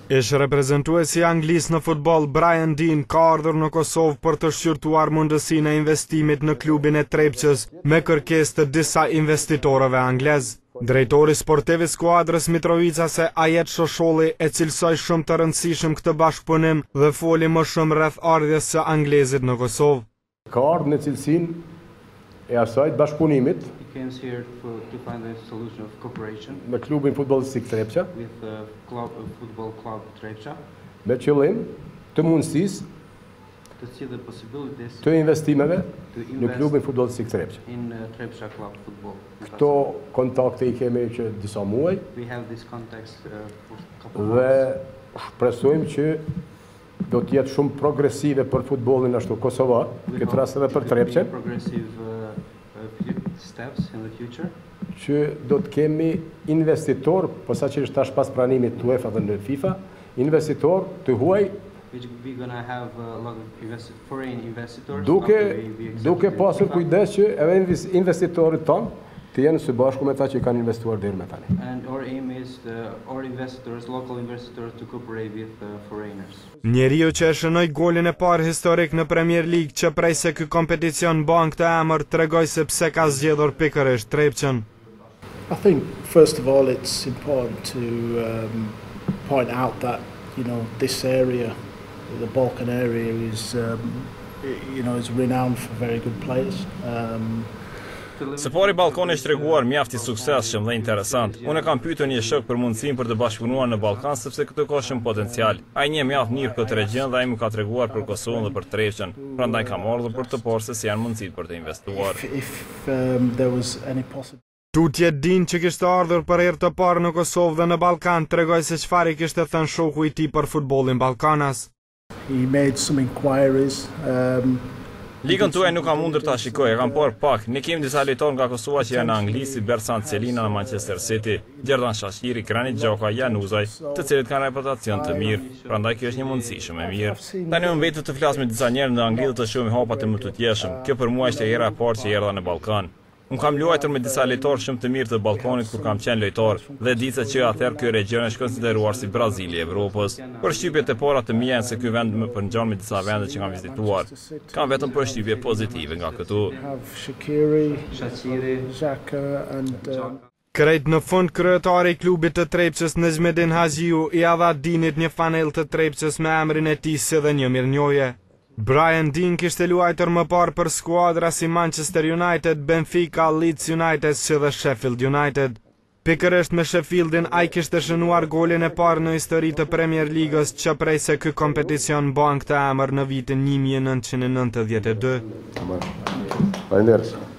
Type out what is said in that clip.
Ish reprezentuesi anglis në futboll Brian Dean ka ardhur në Kosovë për të shqyrtuar mundësinë e investimit në klubin e Trepçës me kërkesë të disa investitorëve anglez. Drejtori sportiv i skuadrës Mitrovicase Ajet Shosholli e cilësoi shumë të rëndësishëm këtë bashkëpunim dhe foli më shumë rreth ardhjes së anglezit në Kosovë. Ka ardhur në cilësinë e asaj të bashkëpunimit me klubin futbollistik Trepça, me qëllim të mundësisë të investimeve në klubin futbollistik Trepça. Këto kontakte i kemi që disa muaj dhe shpresojmë që do të jetë shumë progresive për futbollin ashtu Kosova, këtë rast edhe për Trepçën, që do të kemi investitor, posaçërisht tash pas pranimit të UEFA dhe në FIFA, investitor të huaj, duke pasur kujdes që edhe investitorët tonë të jenë së bashku me ta që i kanë investuar deri më tani. Njeriu që e shënoi golin e parë historik në Premier League që prej se ky kompeticion ban këtë emër tregoi se pse ka zgjedhur pikërisht Trepçën. I think first of all it's important to point out that this area, the Balkan area, is is renowned for very good players. Së pari Ballkani është treguar mjaft i suksesshëm dhe interesant. Unë kam pyetur një shok për mundësinë për të bashkëpunuar në Ballkan sepse këtu ka shumë potencial. Ai njeh mjaft mirë këtë regjion dhe ai më ka treguar për Kosovën dhe për Trepçën. Prandaj kam ardhur për të parë se si janë mundësitë për të investuar. Tutje Din që kishte ardhur për herë të parë në Kosovë dhe në Ballkan tregoi se çfarë kishte thënë shoku i tij për futbollin ballkanas. He made some inquiries. Ligën tuaj nuk kam mundur ta shikoj, e kam parë pak. Ne kemi disa lojtarë nga Kosova që janë anglisë, si Bersant Celina në Manchester City, Gjerdan Shashiri, Granit Xhaka, Januzaj, të cilët kanë reputacion të mirë. Prandaj kjo është një mundësi shumë e mirë. Tani më mbetet të flas me disa njerëz në angli dhe të shohim hapat e më të tjeshëm. Kjo për mua ishte hera e parë që erdha në Ballkan. Unë kam luajtur me disa lojtarë shumë të mirë të Ballkanit kur kam qenë lojtar dhe di se që atëherë ky regjion është konsideruar si Brazili i Evropës. Përshtypjet e para të mia janë se ky vend më përngjon me disa vende që kam vizituar. Kam vetëm përshtypje pozitive nga këtu. Krejt në fund kryetari i klubit të Trepçës Nezmedin Haxhiu i dha Dinit një fanellë të Trepçës me emrin e tij si dhe një mirënjohje. Brian Dean kishte luajtur më parë për skuadra si Manchester United, Benfica, Leeds United si dhe Sheffield United. Pikërisht me Sheffieldin ai kishte shënuar golin e parë në histori të Premier Ligës që prej se ky kompeticion ban këtë emër në vitin 1992.